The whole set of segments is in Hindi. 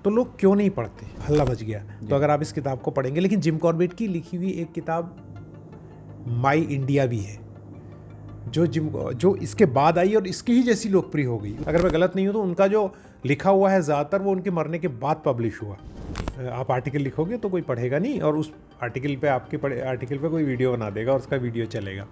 तो लोग क्यों नहीं पढ़ते, हल्ला मच गया। तो अगर आप इस किताब को पढ़ेंगे, लेकिन जिम कॉर्बेट की लिखी हुई एक किताब माई इंडिया भी है जो इसके बाद आई और इसकी ही जैसी लोकप्रिय हो गई। अगर मैं गलत नहीं हूँ तो उनका जो लिखा हुआ है ज़्यादातर वो उनके मरने के बाद पब्लिश हुआ। आप आर्टिकल लिखोगे तो कोई पढ़ेगा नहीं, और उस आर्टिकल पे आर्टिकल पे कोई वीडियो बना देगा और उसका वीडियो चलेगा,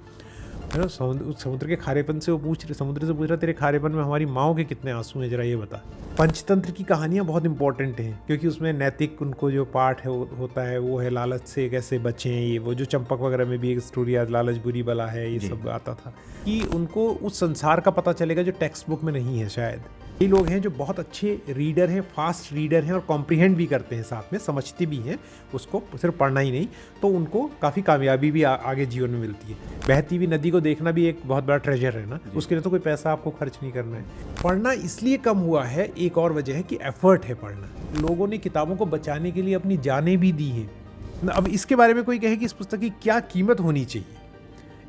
है ना। समुद्र के खारेपन से वो समुद्र से पूछ रहा, तेरे खारेपन में हमारी माओ के कितने आंसू हैं, जरा ये बता। पंचतंत्र की कहानियाँ बहुत इंपॉर्टेंट हैं, क्योंकि उसमें नैतिक उनको जो पाठ है होता है वो है लालच से कैसे बचें। ये वो जो चंपक वगैरह में भी एक स्टोरी है, लालच बुरी बला है, ये सब आता था कि उनको उस संसार का पता चलेगा जो टेक्स्ट बुक में नहीं है शायद। कई लोग हैं जो बहुत अच्छे रीडर हैं, फास्ट रीडर हैं और कॉम्प्रिहेंड भी करते हैं, साथ में समझते भी हैं उसको, सिर्फ पढ़ना ही नहीं, तो उनको काफ़ी कामयाबी भी आगे जीवन में मिलती है। बहती हुई नदी को देखना भी एक बहुत बड़ा ट्रेजर है ना, उसके लिए तो कोई पैसा आपको खर्च नहीं करना है। पढ़ना इसलिए कम हुआ है, एक और वजह है कि एफर्ट है पढ़ना। लोगों ने किताबों को बचाने के लिए अपनी जानें भी दी हैं। अब इसके बारे में कोई कहे कि इस पुस्तक की क्या कीमत होनी चाहिए,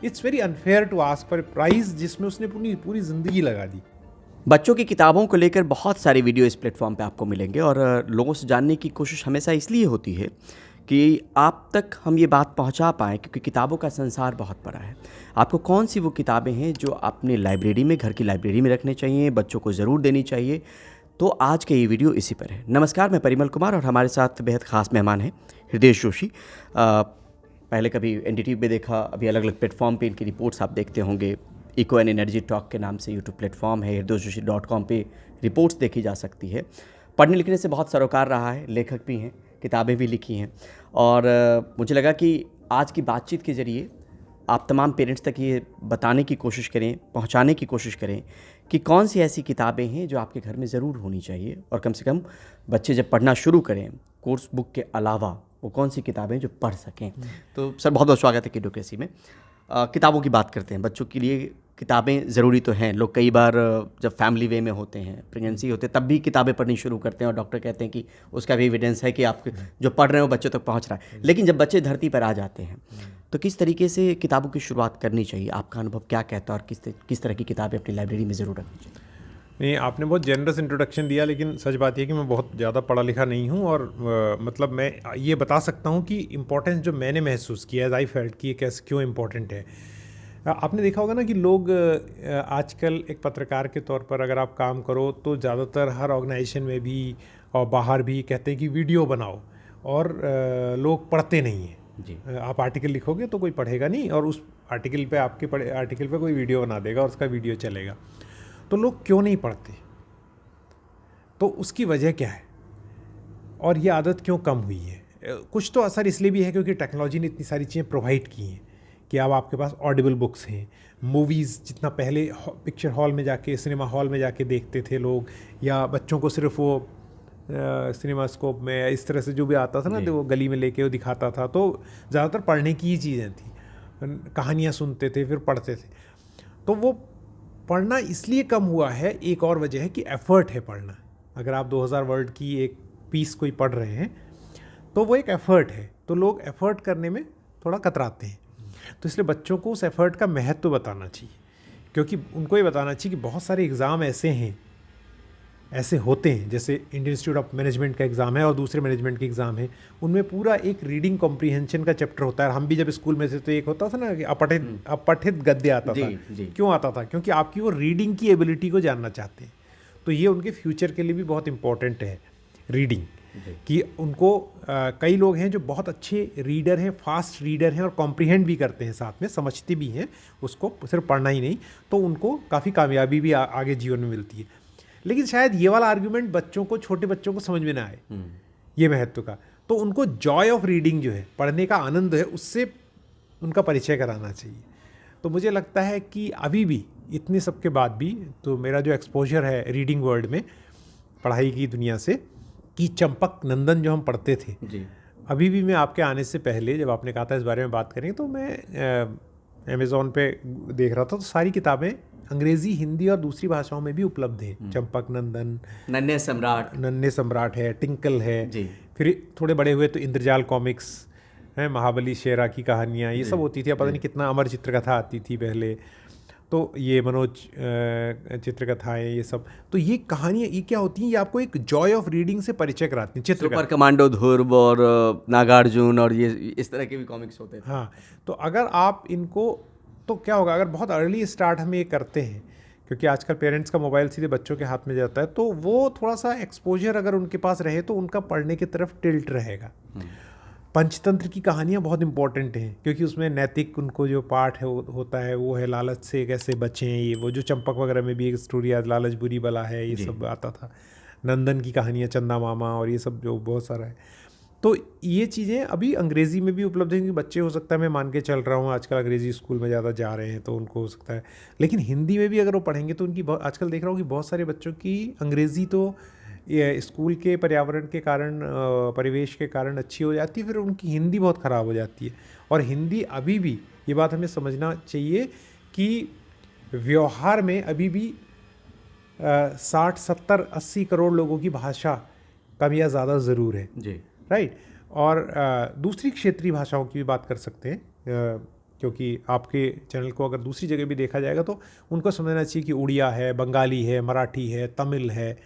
it's very unfair to ask for price जिसमें उसने पूरी ज़िंदगी लगा दी। बच्चों की किताबों को लेकर बहुत सारी वीडियो इस प्लेटफॉर्म पे आपको मिलेंगे, और लोगों से जानने की कोशिश हमेशा इसलिए होती है कि आप तक हम ये बात पहुंचा पाएँ, क्योंकि किताबों का संसार बहुत बड़ा है। आपको कौन सी वो किताबें हैं जो अपनी लाइब्रेरी में, घर की लाइब्रेरी में रखने चाहिए, बच्चों को ज़रूर देनी चाहिए, तो आज के ये वीडियो इसी पर है। नमस्कार, मैं परिमल कुमार और हमारे साथ बेहद ख़ास मेहमान हैं हृदय जोशी। पहले कभी NDTV पे देखा, अभी अलग अलग प्लेटफॉर्म पे इनकी रिपोर्ट्स आप देखते होंगे। इको एंड एनर्जी टॉक के नाम से यूट्यूब प्लेटफॉर्म है, hridayjoshi.com पे रिपोर्ट्स देखी जा सकती है। पढ़ने लिखने से बहुत सरोकार रहा है, लेखक भी हैं, किताबें भी लिखी हैं, और मुझे लगा कि आज की बातचीत के ज़रिए आप तमाम पेरेंट्स तक ये बताने की कोशिश करें, पहुंचाने की कोशिश करें कि कौन सी ऐसी किताबें हैं जो आपके घर में ज़रूर होनी चाहिए, और कम से कम बच्चे जब पढ़ना शुरू करें कोर्स बुक के अलावा वो कौन सी किताबें जो पढ़ सकें। तो सर, बहुत बहुत स्वागत है किडोक्रेसी में। किताबों की बात करते हैं। बच्चों के लिए किताबें ज़रूरी तो हैं। लोग कई बार जब फैमिली वे में होते हैं, प्रेगनेंसी होते हैं, तब भी किताबें पढ़नी शुरू करते हैं, और डॉक्टर कहते हैं कि उसका भी एविडेंस है कि आप जो पढ़ रहे हो बच्चों तक पहुंच रहा है। लेकिन जब बच्चे धरती पर आ जाते हैं तो किस तरीके से किताबों की शुरुआत करनी चाहिए, आपका अनुभव क्या कहता है, और किस तरह की किताबें अपनी लाइब्रेरी में ज़रूर रखनी चाहिए? नहीं, आपने बहुत जेनरस इंट्रोडक्शन दिया, लेकिन सच बात यह कि मैं बहुत ज़्यादा पढ़ा लिखा नहीं हूँ, और मतलब मैं ये बता सकता हूँ कि इम्पोर्टेंस जो मैंने महसूस किया, एज आई फेल्ट कि ये कैसे क्यों इम्पोर्टेंट है। आपने देखा होगा ना कि लोग आजकल एक पत्रकार के तौर पर अगर आप काम करो तो ज़्यादातर हर ऑर्गेनाइजेशन में भी और बाहर भी कहते हैं कि वीडियो बनाओ, और लोग पढ़ते नहीं हैं जी। आप आर्टिकल लिखोगे तो कोई पढ़ेगा नहीं, और उस आर्टिकल पे आर्टिकल पे कोई वीडियो बना देगा और उसका वीडियो चलेगा। तो लोग क्यों नहीं पढ़ते, तो उसकी वजह क्या है, और ये आदत क्यों कम हुई है? कुछ तो असर इसलिए भी है क्योंकि टेक्नोलॉजी ने इतनी सारी चीज़ें प्रोवाइड की हैं कि अब आपके पास ऑडिबल बुक्स हैं, मूवीज़ जितना पहले पिक्चर हॉल में जाके, सिनेमा हॉल में जाके देखते थे लोग, या बच्चों को सिर्फ वो सिनेमास्कोप में इस तरह से जो भी आता था ना, तो वो गली में लेके वो दिखाता था, तो ज़्यादातर पढ़ने की ही चीज़ें थी, कहानियाँ सुनते थे फिर पढ़ते थे। तो वो पढ़ना इसलिए कम हुआ है, एक और वजह है कि एफ़र्ट है पढ़ना। अगर आप 2000 वर्ड की एक पीस कोई पढ़ रहे हैं तो वो एक एफ़र्ट है, तो लोग एफ़र्ट करने में थोड़ा कतराते हैं। तो इसलिए बच्चों को उस एफ़र्ट का महत्व बताना चाहिए, क्योंकि उनको ये बताना चाहिए कि बहुत सारे एग्ज़ाम ऐसे होते हैं, जैसे इंडियन इंस्टीट्यूट ऑफ मैनेजमेंट का एग्ज़ाम है और दूसरे मैनेजमेंट के एग्ज़ाम है, उनमें पूरा एक रीडिंग कॉम्प्रीहेंशन का चैप्टर होता है। हम भी जब स्कूल में थे तो एक होता था ना कि अपठित गद्य आता था। क्यों आता था? क्योंकि आपकी वो रीडिंग की एबिलिटी को जानना चाहते हैं। तो ये उनके फ्यूचर के लिए भी बहुत इंपॉर्टेंट है रीडिंग, कि उनको कई लोग हैं जो बहुत अच्छे रीडर हैं, फास्ट रीडर हैं और कॉम्प्रिहेंड भी करते हैं, साथ में समझते भी हैं उसको, सिर्फ पढ़ना ही नहीं, तो उनको काफ़ी कामयाबी भी आगे जीवन में मिलती है। लेकिन शायद ये वाला आर्ग्यूमेंट छोटे बच्चों को समझ में ना आए, ये महत्व का। तो उनको जॉय ऑफ रीडिंग जो है, पढ़ने का आनंद है, उससे उनका परिचय कराना चाहिए। तो मुझे लगता है कि अभी भी इतने सब के बाद भी, तो मेरा जो एक्सपोजर है रीडिंग वर्ल्ड में, पढ़ाई की दुनिया से, कि चंपक नंदन जो हम पढ़ते थे जी। अभी भी मैं आपके आने से पहले जब आपने कहा था इस बारे में बात करेंगे, तो मैं अमेज़ॉन पे देख रहा था, तो सारी किताबें अंग्रेज़ी, हिंदी और दूसरी भाषाओं में भी उपलब्ध है। चंपक नंदन, नन्हे सम्राट है, टिंकल है जी। फिर थोड़े बड़े हुए तो इंद्रजाल कॉमिक्स है, महाबली शेरा की कहानियाँ, ये सब होती थी। पता नहीं कितना अमर चित्रकथा आती थी पहले, तो ये मनोज चित्रकथाएँ ये सब, तो ये कहानियाँ ये क्या होती हैं, ये आपको एक जॉय ऑफ रीडिंग से परिचय कराती हैं। सुपर कमांडो ध्रुव और नागार्जुन और ये इस तरह के भी कॉमिक्स होते थे। हाँ, तो अगर आप इनको, तो क्या होगा अगर बहुत अर्ली स्टार्ट हम ये करते हैं, क्योंकि आजकल पेरेंट्स का मोबाइल सीधे बच्चों के हाथ में जाता है, तो वो थोड़ा सा एक्सपोजर अगर उनके पास रहे तो उनका पढ़ने की तरफ टिल्ट रहेगा। पंचतंत्र की कहानियाँ बहुत इंपॉर्टेंट हैं, क्योंकि उसमें नैतिक उनको जो पाठ है होता है वो है लालच से कैसे बचें। ये वो जो चंपक वगैरह में भी एक स्टोरी है, लालच बुरी बला है, ये सब आता था। नंदन की कहानियाँ, चंदा मामा और ये सब जो बहुत सारा है। तो ये चीज़ें अभी अंग्रेज़ी में भी उपलब्ध हैं, क्योंकि बच्चे हो सकता है, मैं मान के चल रहा हूँ आजकल अंग्रेज़ी स्कूल में ज़्यादा जा रहे हैं तो उनको हो सकता है, लेकिन हिंदी में भी अगर वो पढ़ेंगे तो उनकी आजकल देख रहा हूँ कि बहुत सारे बच्चों की अंग्रेज़ी तो ये स्कूल के पर्यावरण के कारण, परिवेश के कारण अच्छी हो जाती है, फिर उनकी हिंदी बहुत ख़राब हो जाती है। और हिंदी अभी भी, ये बात हमें समझना चाहिए कि व्यवहार में अभी भी 60, 70, 80 करोड़ लोगों की भाषा कम या ज़्यादा ज़रूर है जी, राइट। और दूसरी क्षेत्रीय भाषाओं की भी बात कर सकते हैं, क्योंकि आपके चैनल को अगर दूसरी जगह भी देखा जाएगा तो उनको समझना चाहिए कि उड़िया है, बंगाली है, मराठी है, तमिल है,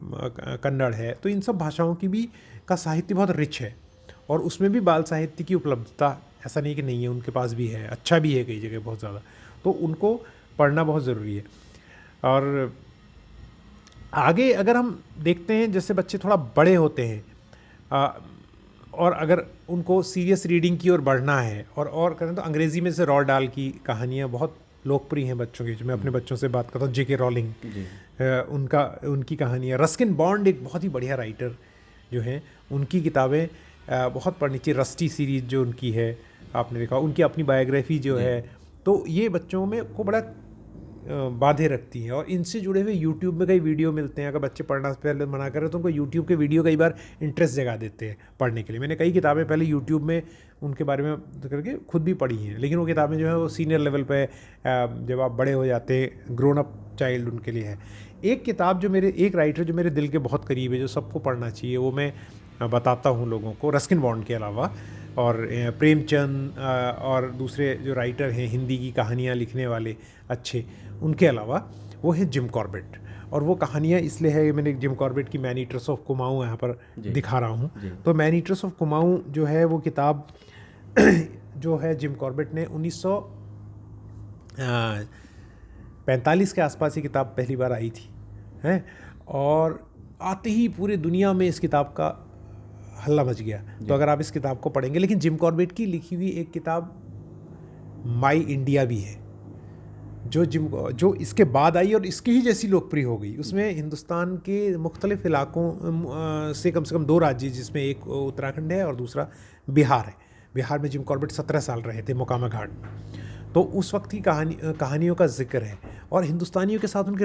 कन्नड़ है, तो इन सब भाषाओं की भी का साहित्य बहुत रिच है, और उसमें भी बाल साहित्य की उपलब्धता ऐसा नहीं कि नहीं है, उनके पास भी है, अच्छा भी है कई जगह बहुत ज़्यादा, तो उनको पढ़ना बहुत ज़रूरी है। और आगे अगर हम देखते हैं, जैसे बच्चे थोड़ा बड़े होते हैं और अगर उनको सीरियस रीडिंग की ओर बढ़ना है और करें, तो अंग्रेज़ी में से रॉल्ड डाल की कहानियाँ बहुत लोकप्रिय हैं बच्चों की। जो मैं अपने बच्चों से बात करता हूँ, जेके रॉलिंग, उनकी कहानियाँ, रस्किन बॉन्ड एक बहुत ही बढ़िया राइटर जो हैं, उनकी किताबें बहुत पढ़नी चाहिए। रस्टी सीरीज़ जो उनकी है, आपने देखा, उनकी अपनी बायोग्राफी जो है, तो ये बच्चों में को बड़ा बाधे रखती हैं। और इनसे जुड़े हुए यूट्यूब में कई वीडियो मिलते हैं, अगर बच्चे पढ़ना से पहले मना करें तो उनको यूट्यूब के वीडियो कई बार इंटरेस्ट जगा देते हैं पढ़ने के लिए। मैंने कई किताबें पहले यूट्यूब में उनके बारे में करके खुद भी पढ़ी हैं, लेकिन वो किताबें जो है वो सीनियर लेवल पे, जब आप बड़े हो जाते हैं, ग्रोन अप चाइल्ड उनके लिए है। एक किताब जो एक राइटर जो मेरे दिल के बहुत करीब है, जो सबको पढ़ना चाहिए, वो मैं बताता हूँ लोगों को, रस्किन बॉन्ड के अलावा, और प्रेमचंद और दूसरे जो राइटर हैं हिंदी की कहानियाँ लिखने वाले अच्छे, उनके अलावा, वो है जिम कॉर्बेट। और वो कहानियाँ इसलिए है, मैंने जिम कॉर्बेट की मैन ईटर्स ऑफ कुमाऊँ यहाँ पर दिखा रहा हूँ। तो मैन ईटर्स ऑफ कुमाऊँ जो है वो किताब जो है जिम कॉर्बेट ने 1945 के आसपास ये किताब पहली बार आई थी, हैं, और आते ही पूरे दुनिया में इस किताब का हल्ला मच गया। तो अगर आप इस किताब को पढ़ेंगे, लेकिन जिम कॉर्बेट की लिखी हुई एक किताब माई इंडिया भी है, जो इसके बाद आई और इसकी ही जैसी लोकप्रिय हो गई। उसमें हिंदुस्तान के मुख्तलिफ इलाकों से कम 2 राज्य, जिसमें एक उत्तराखंड है और दूसरा बिहार है। बिहार में जिम कॉर्बेट 17 साल रहे थे, मोकामा घाट। तो उस वक्त की कहानियों का जिक्र है, और हिंदुस्तानियों के साथ उनके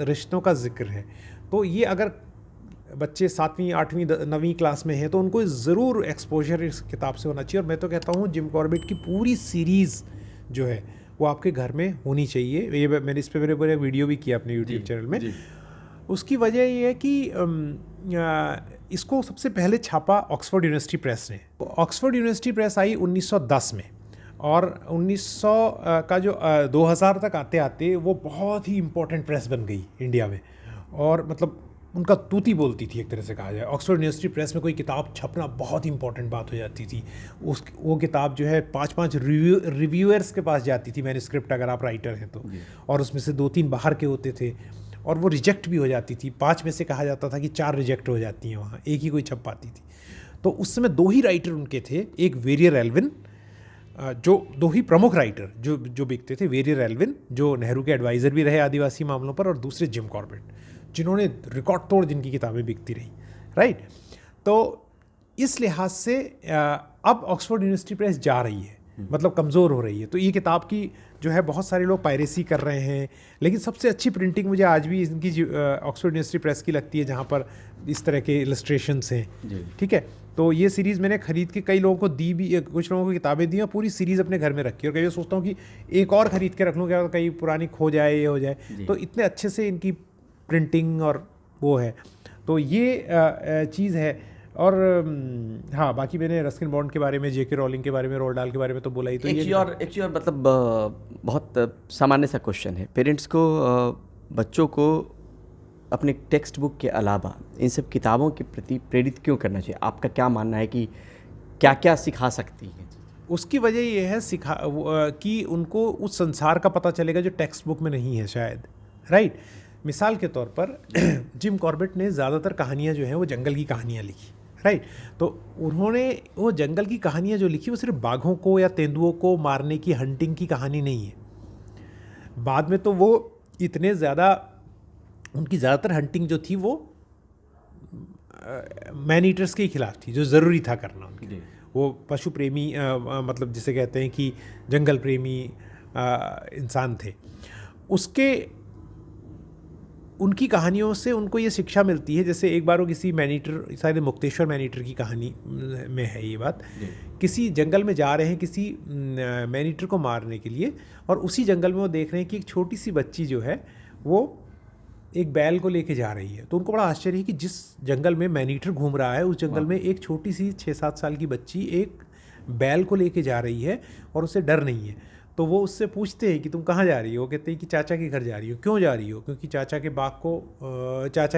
रिश्तों का जिक्र है। तो ये अगर बच्चे 7वीं 8वीं 9वीं क्लास में हैं तो उनको ज़रूर एक्सपोजर इस किताब से होना चाहिए। और मैं तो कहता हूँ जिम कॉर्बेट की पूरी सीरीज़ जो है वो आपके घर में होनी चाहिए। ये मैंने इस पर मेरे वीडियो भी किया अपने यूट्यूब चैनल में। उसकी वजह ये है कि इसको सबसे पहले छापा ऑक्सफोर्ड यूनिवर्सिटी प्रेस ने। ऑक्सफोर्ड यूनिवर्सिटी प्रेस आई 1910 में, और 1900 का जो 2000 तक आते आते वो बहुत ही इम्पोर्टेंट प्रेस बन गई इंडिया में, और मतलब उनका तूती बोलती थी एक तरह से कहा जाए। ऑक्सफोर्ड यूनिवर्सिटी प्रेस में कोई किताब छपना बहुत ही इंपॉर्टेंट बात हो जाती थी। वो किताब जो है 5-5 रिव्यूअर्स के पास जाती थी, मैन्युस्क्रिप्ट अगर आप राइटर हैं तो, और उसमें से 2-3 बाहर के होते थे, और वो रिजेक्ट भी हो जाती थी। 5 में से कहा जाता था कि 4 रिजेक्ट हो जाती हैं वहाँ, एक ही कोई छप पाती थी। तो उस समय 2 ही राइटर उनके थे, एक वेरियर एल्विन, जो 2 ही प्रमुख राइटर जो बिकते थे, वेरियर एल्विन जो नेहरू के एडवाइज़र भी रहे आदिवासी मामलों पर, और दूसरे जिम कॉर्बेट, जिन्होंने रिकॉर्ड तोड़ जिनकी किताबें बिकती रही, राइट। तो इस लिहाज से अब ऑक्सफोर्ड यूनिवर्सिटी प्रेस जा रही है, मतलब कमज़ोर हो रही है। तो ये किताब की जो है बहुत सारे लोग पायरेसी कर रहे हैं, लेकिन सबसे अच्छी प्रिंटिंग मुझे आज भी इनकी ऑक्सफोर्ड यूनिवर्सिटी प्रेस की लगती है, जहाँ पर इस तरह के इलस्ट्रेशंस हैं, ठीक है। तो ये सीरीज़ मैंने ख़रीद के कई लोगों को दी भी, कुछ लोगों को किताबें दी, और पूरी सीरीज़ अपने घर में रखी। और कई बार सोचता हूँ कि एक और ख़रीद के रख लूँ, क्या कहीं पुरानी खो जाए, ये हो जाए। तो इतने अच्छे से इनकी प्रिंटिंग और वो है, तो ये चीज़ है। और हाँ, बाकी मैंने रस्किन बॉन्ड के बारे में, जेके रोलिंग के बारे में, रोल्ड डाल के बारे में तो बोला ही। तो एक चीज़ और मतलब बहुत सामान्य सा क्वेश्चन है, पेरेंट्स को बच्चों को अपने टेक्स्ट बुक के अलावा इन सब किताबों के प्रति प्रेरित क्यों करना चाहिए? आपका क्या मानना है कि क्या क्या सिखा सकती है? उसकी वजह ये है कि उनको उस संसार का पता चलेगा जो टेक्स्ट बुक में नहीं है शायद, राइट। मिसाल के तौर पर जिम कॉर्बेट ने ज़्यादातर कहानियाँ जो हैं वो जंगल की कहानियाँ लिखी, राइट। तो उन्होंने वो जंगल की कहानियाँ जो लिखी वो सिर्फ बाघों को या तेंदुओं को मारने की, हंटिंग की कहानी नहीं है। बाद में तो वो इतने ज़्यादा, उनकी ज़्यादातर हंटिंग जो थी वो मैन ईटर्स के खिलाफ थी, जो ज़रूरी था करना उनके। वो पशु प्रेमी मतलब जिसे कहते हैं कि जंगल प्रेमी इंसान थे। उनकी कहानियों से उनको ये शिक्षा मिलती है। जैसे एक बार वो किसी मैनीटर, शायद मुक्तेश्वर मैनीटर की कहानी में है ये बात, किसी जंगल में जा रहे हैं किसी मैनीटर को मारने के लिए, और उसी जंगल में वो देख रहे हैं कि एक छोटी सी बच्ची जो है वो एक बैल को लेके जा रही है। तो उनको बड़ा आश्चर्य है कि जिस जंगल में मैनीटर घूम रहा है उस जंगल में एक छोटी सी 6-7 साल की बच्ची एक बैल को लेके जा रही है और उसे डर नहीं है। तो वो उससे पूछते हैं कि तुम कहाँ जा रही हो? वो कहते हैं कि चाचा के घर जा रही हो। क्यों जा रही हो? क्योंकि चाचा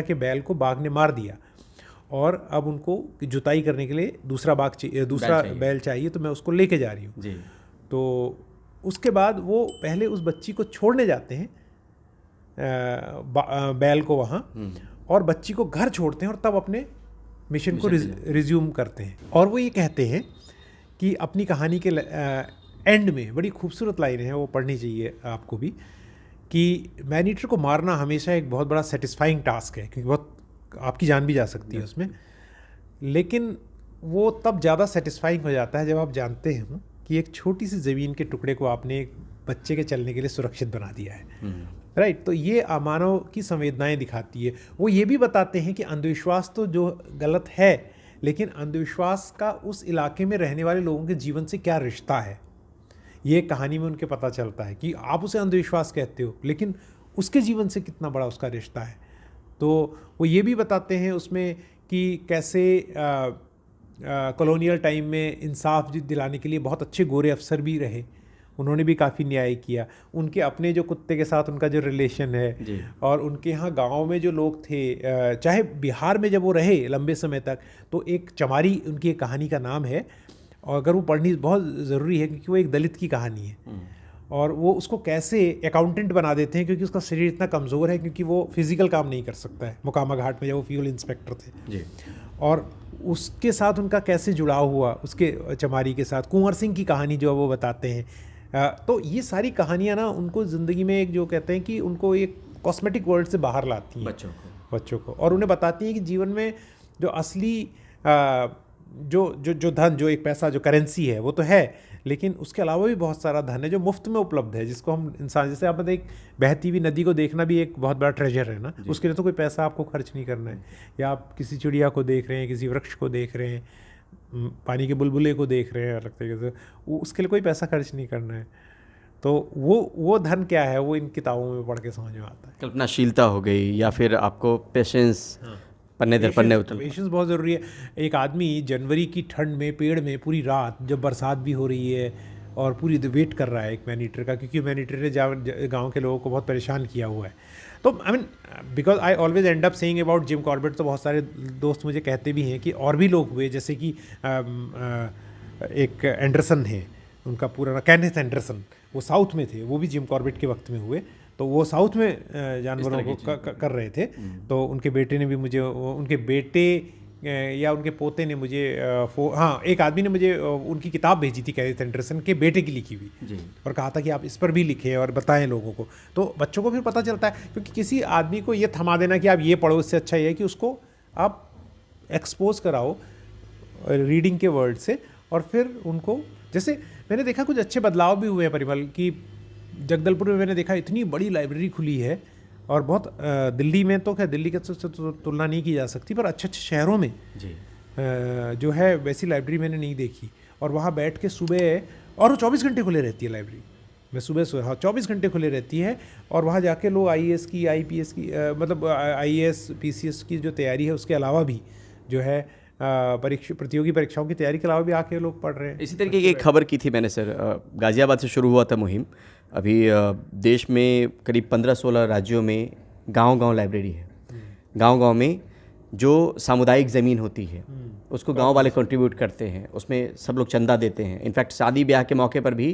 के बैल को बाघ ने मार दिया और अब उनको जुताई करने के लिए दूसरा बैल चाहिए, तो मैं उसको लेके जा रही हूँ। तो उसके बाद वो पहले उस बच्ची को छोड़ने जाते हैं, बैल को वहाँ, और बच्ची को घर छोड़ते हैं और तब अपने मिशन को रिज्यूम करते हैं। और वो ये कहते हैं कि अपनी कहानी के एंड में बड़ी खूबसूरत लाइन है, वो पढ़नी चाहिए आपको भी, कि मैनीटर को मारना हमेशा एक बहुत बड़ा सेटिस्फाइंग टास्क है, क्योंकि बहुत आपकी जान भी जा सकती है उसमें, लेकिन वो तब ज़्यादा सेटिस्फाइंग हो जाता है जब आप जानते हैं कि एक छोटी सी ज़मीन के टुकड़े को आपने एक बच्चे के चलने के लिए सुरक्षित बना दिया है, राइट। तो ये मानव की संवेदनाएं दिखाती है। वो ये भी बताते हैं कि अंधविश्वास तो जो गलत है, लेकिन अंधविश्वास का उस इलाके में रहने वाले लोगों के जीवन से क्या रिश्ता है, ये कहानी में उनके पता चलता है कि आप उसे अंधविश्वास कहते हो लेकिन उसके जीवन से कितना बड़ा उसका रिश्ता है। तो वो ये भी बताते हैं उसमें कि कैसे कॉलोनियल टाइम में इंसाफ दिलाने के लिए बहुत अच्छे गोरे अफसर भी रहे, उन्होंने भी काफ़ी न्याय किया। उनके अपने जो कुत्ते के साथ उनका जो रिलेशन है, और उनके यहाँ गांव में जो लोग थे, चाहे बिहार में जब वो रहे लंबे समय तक, तो एक चमारी उनकी एक कहानी का नाम है, और अगर वो पढ़नी बहुत ज़रूरी है क्योंकि वो एक दलित की कहानी है। और वो उसको कैसे अकाउंटेंट बना देते हैं क्योंकि उसका शरीर इतना कमज़ोर है, क्योंकि वो फिज़िकल काम नहीं कर सकता है। मुकामा घाट में जब वो फ्यूल इंस्पेक्टर थे, और उसके साथ उनका कैसे जुड़ाव हुआ उसके चमारी के साथ। कुंवर सिंह की कहानी जो वो बताते हैं। तो ये सारी कहानियाँ ना उनको ज़िंदगी में एक, जो कहते हैं कि उनको एक कॉस्मेटिक वर्ल्ड से बाहर लाती हैं बच्चों को, और उन्हें बताती हैं कि जीवन में जो असली जो धन, जो एक पैसा, जो करेंसी है वो तो है, लेकिन उसके अलावा भी बहुत सारा धन है जो मुफ्त में उपलब्ध है, जिसको हम इंसान, जैसे आप एक बहती हुई नदी को देखना भी एक बहुत बड़ा ट्रेजर है ना, उसके लिए तो कोई पैसा आपको खर्च नहीं करना है। या आप किसी चिड़िया को देख रहे हैं, किसी वृक्ष को देख रहे हैं, पानी के बुलबुले को देख रहे हैं अलग तरीके से, उसके लिए कोई पैसा खर्च नहीं करना है। तो वो धन क्या है, वो इन किताबों में पढ़ के समझ में आता है। कल्पनाशीलता हो गई, या फिर आपको पेशेंस, पन्ने दर पन्ने उतर, पेशेंस बहुत ज़रूरी है। एक आदमी जनवरी की ठंड में पेड़ में पूरी रात, जब बरसात भी हो रही है, और पूरी वेट कर रहा है एक मैनीटर का, क्योंकि मैनीटर ने गांव के लोगों को बहुत परेशान किया हुआ है। तो I mean, because I always and up saying about Jim Corbett, तो बहुत सारे दोस्त मुझे कहते भी हैं कि और भी लोग हुए, जैसे कि एक एंडरसन है, उनका पूरा नाम केनेथ एंडरसन, वो साउथ में थे, वो भी जिम कॉर्बेट के वक्त में हुए। तो वो साउथ में जानवरों को कर रहे थे। तो उनके बेटे ने भी मुझे, उनके बेटे या उनके पोते ने मुझे एक आदमी ने मुझे उनकी किताब भेजी थी केनेथ एंडरसन के बेटे की लिखी हुई, और कहा था कि आप इस पर भी लिखें और बताएं लोगों को। तो बच्चों को फिर पता चलता है, क्योंकि किसी आदमी को ये थमा देना कि आप ये पढ़ो, इससे अच्छा ये है कि उसको आप एक्सपोज कराओ रीडिंग के वर्ड से, और फिर उनको, जैसे मैंने देखा कुछ अच्छे बदलाव भी हुए हैं परिमल, कि जगदलपुर में मैंने देखा इतनी बड़ी लाइब्रेरी खुली है, और बहुत दिल्ली में तो, क्या दिल्ली के से तुलना नहीं की जा सकती, पर अच्छे अच्छे शहरों में जो है वैसी लाइब्रेरी मैंने नहीं देखी। और वहाँ बैठ के सुबह, और वो 24 घंटे खुले रहती है लाइब्रेरी, मैं सुबह 24 घंटे खुले रहती है, और वहाँ जाके लोग IAS की, IPS की, मतलब IAS PCS की जो तैयारी है उसके अलावा भी जो है प्रतियोगी परीक्षाओं की तैयारी के अलावा भी आके लोग पढ़ रहे हैं। इसी तरीके की एक खबर की थी मैंने सर, गाज़ियाबाद से शुरू हुआ था मुहिम। अभी देश में करीब 15-16 राज्यों में गांव-गांव लाइब्रेरी है। गांव-गांव में जो सामुदायिक ज़मीन होती है उसको गांव वाले कंट्रीब्यूट करते हैं, उसमें सब लोग चंदा देते हैं। इनफैक्ट शादी ब्याह के मौके पर भी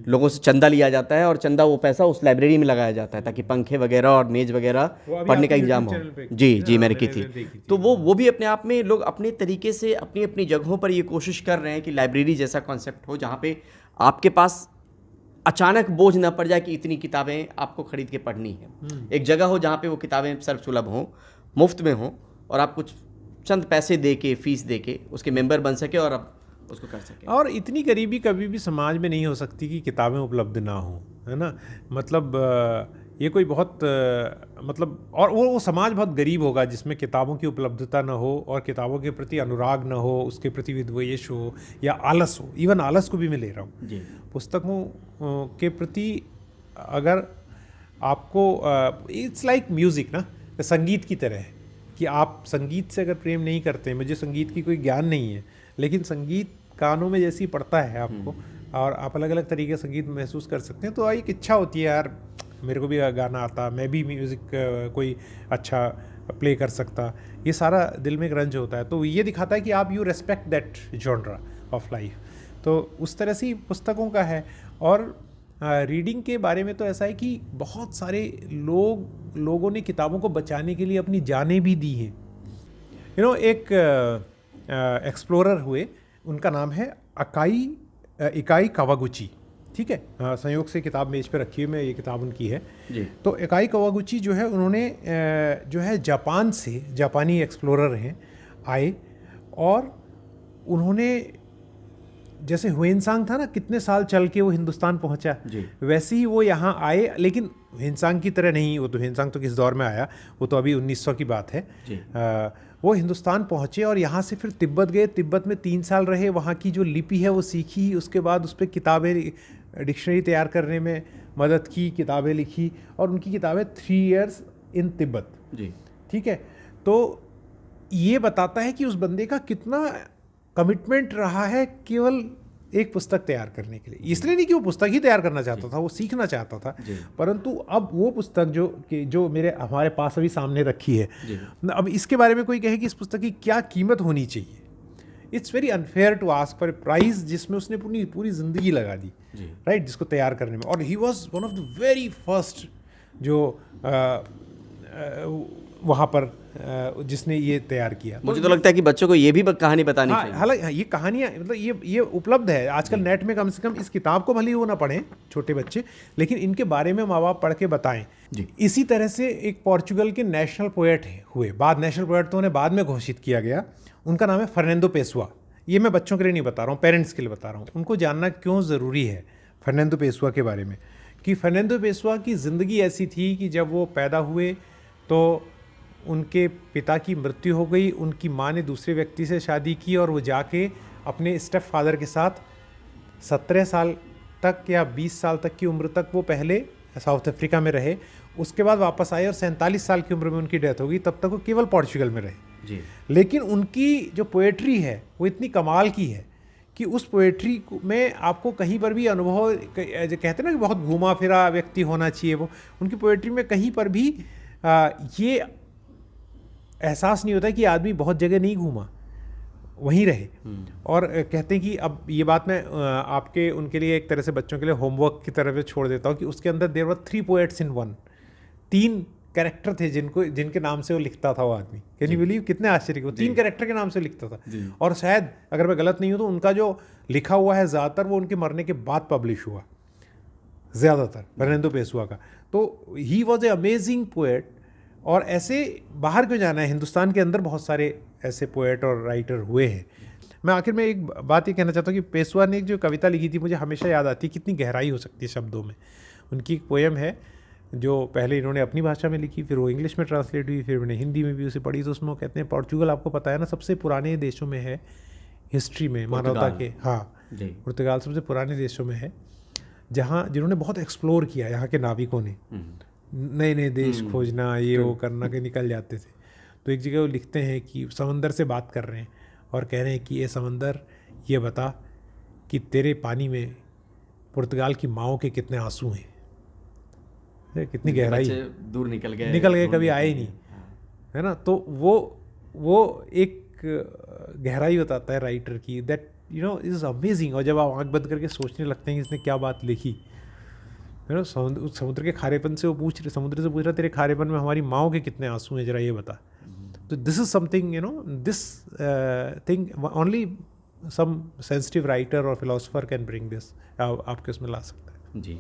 लोगों से चंदा लिया जाता है और चंदा वो पैसा उस लाइब्रेरी में लगाया जाता है ताकि पंखे वगैरह और मेज़ वगैरह पढ़ने का इंतजाम हो। जी मैंने की थी। तो वो भी अपने आप में लोग अपने तरीके से अपनी अपनी जगहों पर ये कोशिश कर रहे हैं कि लाइब्रेरी जैसा कॉन्सेप्ट हो जहाँ पे आपके पास अचानक बोझ ना पड़ जाए कि इतनी किताबें आपको खरीद के पढ़नी है। एक जगह हो जहाँ पे वो किताबें सर्वसुलभ हों, मुफ्त में हों और आप कुछ चंद पैसे दे के, फीस दे के उसके मेंबर बन सके और आप उसको कर सकें। और इतनी गरीबी कभी भी समाज में नहीं हो सकती कि किताबें उपलब्ध ना हो, है ना। मतलब ये कोई बहुत मतलब और वो समाज बहुत गरीब होगा जिसमें किताबों की उपलब्धता ना हो और किताबों के प्रति अनुराग ना हो, उसके प्रति विद्वेष हो या आलस हो। इवन आलस को भी मैं ले रहा हूँ जी। पुस्तकों के प्रति। अगर आपको इट्स लाइक म्यूज़िक ना, संगीत की तरह है कि आप संगीत से अगर प्रेम नहीं करते, मुझे संगीत की कोई ज्ञान नहीं है, लेकिन संगीत कानों में जैसी पड़ता है आपको और आप अलग अलग तरीके से संगीत महसूस कर सकते हैं, तो एक इच्छा होती है यार मेरे को भी गाना आता, मैं भी म्यूज़िक कोई अच्छा प्ले कर सकता, ये सारा दिल में एक रंज होता है। तो ये दिखाता है कि आप you respect that genre of life. तो उस तरह से ही पुस्तकों का है। और रीडिंग के बारे में तो ऐसा है कि बहुत सारे लोगों ने किताबों को बचाने के लिए अपनी जानें भी दी हैं। एक एक्सप्लोरर हुए, उनका नाम है इकाई कावागुची, ठीक है। संयोग से किताब मेज पे रखी हुई, मैं ये किताब उनकी है जी। तो इकाई कावागुची जो है, उन्होंने जो है जापान से, जापानी एक्सप्लोरर हैं, आए और उन्होंने जैसे हुएनसांग था ना, कितने साल चल के वो हिंदुस्तान पहुंचा, वैसे ही वो यहाँ आए, लेकिन हुएनसांग की तरह नहीं। वो तो हुएनसांग तो किस दौर में आया, वो तो अभी 1900 की बात है। वो हिंदुस्तान पहुँचे और यहाँ से फिर तिब्बत गए, तिब्बत में 3 साल रहे, वहाँ की जो लिपि है वो सीखी, उसके बाद उस पर किताबें, डिक्शनरी तैयार करने में मदद की, किताबें लिखी और उनकी किताबें 3 years इन तिब्बत जी, ठीक है। तो ये बताता है कि उस बंदे का कितना कमिटमेंट रहा है केवल एक पुस्तक तैयार करने के लिए। इसलिए नहीं कि वो पुस्तक ही तैयार करना चाहता था, वो सीखना चाहता था, परंतु अब वो पुस्तक जो हमारे पास अभी सामने रखी है, अब इसके बारे में कोई कहे कि इस पुस्तक की क्या कीमत होनी चाहिए, it's very unfair to ask for a price जिसमें उसने पूरी ज़िंदगी लगा दी, राइट, जिसको तैयार करने में। और he was one of the very first जो वहाँ पर जिसने ये तैयार किया। मुझे तो लगता है कि बच्चों को ये भी कहानी बतानी चाहिए। हालांकि ये कहानियाँ मतलब ये उपलब्ध है आजकल नेट में, कम से कम इस किताब को भले ही वो ना पढ़ें छोटे बच्चे, लेकिन इनके बारे में माँ बाप पढ़ के बताएं जी। इसी तरह से एक पोर्चुगल के नेशनल पोएट हुए, नेशनल पोएट तो उन्हें बाद में घोषित किया गया, उनका नाम है फर्नांडो पेसुआ। ये मैं बच्चों के लिए नहीं बता रहा हूँ, पेरेंट्स के लिए बता रहा हूँ। उनको जानना क्यों ज़रूरी है फर्नांडो पेसुआ के बारे में, कि फर्नांडो पेसुआ की ज़िंदगी ऐसी थी कि जब वो पैदा हुए तो उनके पिता की मृत्यु हो गई, उनकी माँ ने दूसरे व्यक्ति से शादी की और वो जाके अपने स्टेप फादर के साथ 17 साल तक या 20 साल तक की उम्र तक वो पहले साउथ अफ्रीका में रहे, उसके बाद वापस आए और 47 साल की उम्र में उनकी डेथ हो गई। तब तक वो केवल पोर्चुगल में रहे जी। लेकिन उनकी जो पोएट्री है वो इतनी कमाल की है कि उस पोएट्री में आपको कहीं पर भी अनुभव, कहते हैं ना कि बहुत घूमा फिरा व्यक्ति होना चाहिए, वो उनकी पोएट्री में कहीं पर भी ये एहसास नहीं होता कि आदमी बहुत जगह नहीं घूमा, वहीं रहे। और कहते हैं कि अब ये बात मैं आपके उनके लिए एक तरह से बच्चों के लिए होमवर्क की तरफ छोड़ देता हूँ कि उसके अंदर there were 3 poets in 1, 3 character थे जिनके नाम से वो लिखता था वो आदमी। कैन यू बिलीव, कितने आश्चर्य के, वो 3 कैरेक्टर के नाम से लिखता था। और शायद अगर मैं गलत नहीं हूँ तो उनका जो लिखा हुआ है ज़्यादातर वो उनके मरने के बाद पब्लिश हुआ, ज़्यादातर फर्नांडो पेसुआ का। तो he was a amazing poet. और ऐसे बाहर क्यों जाना है, हिंदुस्तान के अंदर बहुत सारे ऐसे पोएट और राइटर हुए हैं। मैं आखिर में एक बात ये कहना चाहता हूँ कि पेशवा ने एक जो कविता लिखी थी मुझे हमेशा याद आती है, कितनी गहराई हो सकती है शब्दों में। उनकी एक पोएम है जो पहले इन्होंने अपनी भाषा में लिखी, फिर वो इंग्लिश में ट्रांसलेट हुई, फिर मैंने हिंदी में भी उसे पढ़ी। तो उसमें वो कहते हैं, पोर्चुगल आपको पता है ना सबसे पुराने देशों में है हिस्ट्री में, मानवता के, हाँ पुर्तगाल सबसे पुराने देशों में है जहाँ जिन्होंने बहुत एक्सप्लोर किया, यहाँ के नाविकों ने नए नए देश खोजना, ये वो करना के निकल जाते थे। तो एक जगह वो लिखते हैं कि समंदर से बात कर रहे हैं और कह रहे हैं कि ये समंदर ये बता कि तेरे पानी में पुर्तगाल की माओं के कितने आंसू हैं। कितनी गहराई, बच्चे दूर निकल गए कभी आए ही नहीं, है ना। तो वो एक गहराई बताता है राइटर की, that you know is amazing. और जब आप आंख बंद करके सोचने लगते हैं कि इसने क्या बात लिखी, यू नो, समुद्र के खारेपन से वो समुद्र से पूछ रहा तेरे खारेपन में हमारी माओं के कितने आंसू हैं, जरा ये बता। तो this is something, you know, this thing only some sensitive writer और फिलोसोफर कैन ब्रिंग दिस, आपके उसमें ला सकता है। जी।